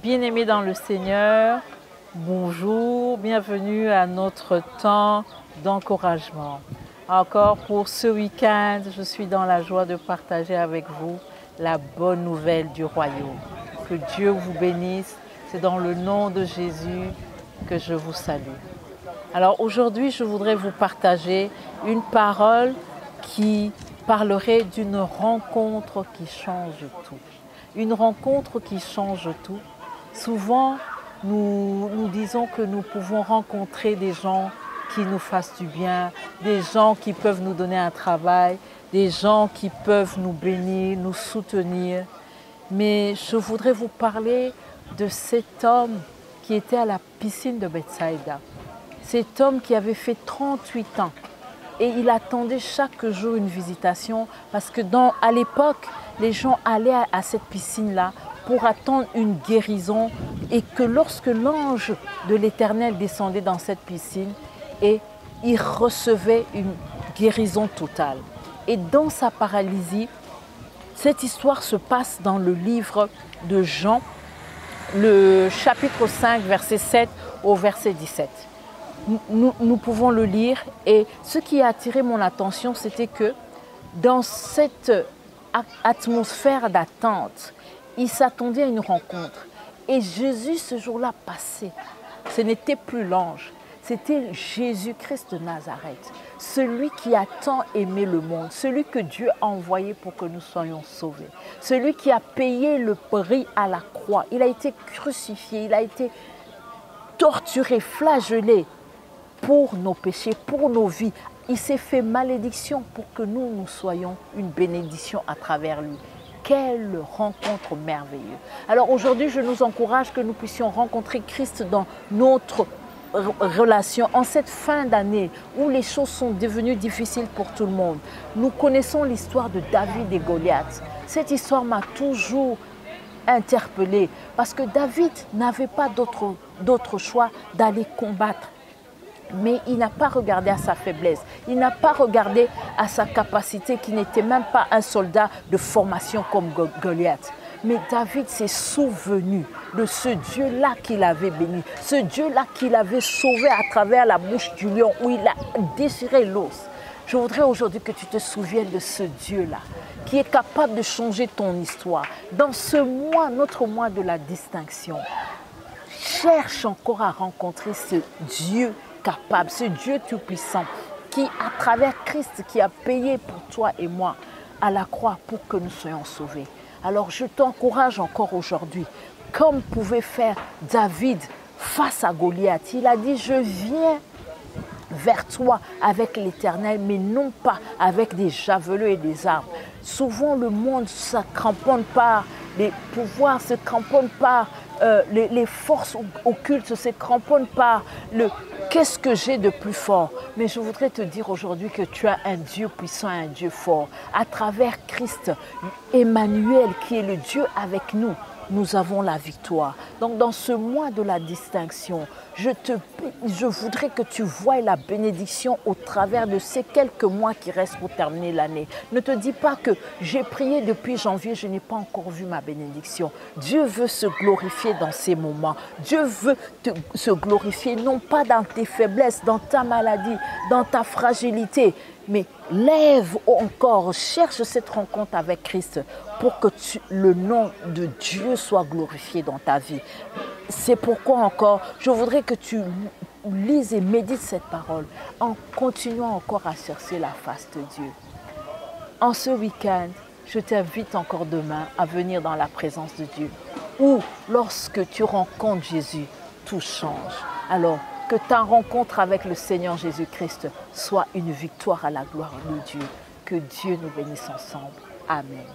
Bien-aimés dans le Seigneur, bonjour, bienvenue à notre temps d'encouragement. Encore pour ce week-end, je suis dans la joie de partager avec vous la bonne nouvelle du royaume. Que Dieu vous bénisse, c'est dans le nom de Jésus que je vous salue. Alors aujourd'hui, je voudrais vous partager une parole qui parlerait d'une rencontre qui change tout. Une rencontre qui change tout. Souvent, nous disons que nous pouvons rencontrer des gens qui nous fassent du bien, des gens qui peuvent nous donner un travail, des gens qui peuvent nous bénir, nous soutenir. Mais je voudrais vous parler de cet homme qui était à la piscine de Bethsaïda. Cet homme qui avait fait 38 ans et il attendait chaque jour une visitation parce que à l'époque, les gens allaient à cette piscine-là pour attendre une guérison et que lorsque l'ange de l'Éternel descendait dans cette piscine, et il recevait une guérison totale. Et dans sa paralysie, cette histoire se passe dans le livre de Jean, le chapitre 5, verset 7 au verset 17. Nous pouvons le lire et ce qui a attiré mon attention, c'était que dans cette atmosphère d'attente, il s'attendait à une rencontre. Et Jésus, ce jour-là, passait. Ce n'était plus l'ange, c'était Jésus-Christ de Nazareth. Celui qui a tant aimé le monde, celui que Dieu a envoyé pour que nous soyons sauvés. Celui qui a payé le prix à la croix. Il a été crucifié, il a été torturé, flagellé pour nos péchés, pour nos vies. Il s'est fait malédiction pour que nous soyons une bénédiction à travers lui. Quelle rencontre merveilleuse. Alors aujourd'hui, je nous encourage que nous puissions rencontrer Christ dans notre relation en cette fin d'année où les choses sont devenues difficiles pour tout le monde. Nous connaissons l'histoire de David et Goliath. Cette histoire m'a toujours interpellée parce que David n'avait pas d'autre choix d'aller combattre. Mais il n'a pas regardé à sa faiblesse, il n'a pas regardé à sa capacité qui n'était même pas un soldat de formation comme Goliath. Mais David s'est souvenu de ce Dieu-là qu'il avait béni, ce Dieu-là qu'il avait sauvé à travers la bouche du lion où il a déchiré l'os. Je voudrais aujourd'hui que tu te souviennes de ce Dieu-là qui est capable de changer ton histoire. Dans ce mois, notre mois de la distinction, cherche encore à rencontrer ce Dieu capable, ce Dieu tout-puissant qui, à travers Christ, qui a payé pour toi et moi à la croix pour que nous soyons sauvés. Alors je t'encourage encore aujourd'hui, comme pouvait faire David face à Goliath. Il a dit, je viens vers toi avec l'Éternel, mais non pas avec des javelots et des armes. Souvent le monde se cramponne par les pouvoirs, se cramponne par les forces occultes, se cramponne par le qu'est-ce que j'ai de plus fort. Mais je voudrais te dire aujourd'hui que tu as un Dieu puissant, un Dieu fort. À travers Christ, Emmanuel, qui est le Dieu avec nous, nous avons la victoire. Donc dans ce mois de la distinction, je voudrais que tu voies la bénédiction au travers de ces quelques mois qui restent pour terminer l'année. Ne te dis pas que j'ai prié depuis janvier, je n'ai pas encore vu ma bénédiction. Dieu veut se glorifier dans ces moments. Dieu veut se glorifier non pas dans tes faiblesses, dans ta maladie, dans ta fragilité, mais lève encore, cherche cette rencontre avec Christ pour que le nom de Dieu soit glorifié dans ta vie. C'est pourquoi encore, je voudrais que tu lises et médites cette parole en continuant encore à chercher la face de Dieu. En ce week-end, je t'invite encore demain à venir dans la présence de Dieu. Ou lorsque tu rencontres Jésus, tout change. Alors, que ta rencontre avec le Seigneur Jésus-Christ soit une victoire à la gloire de Dieu. Que Dieu nous bénisse ensemble. Amen.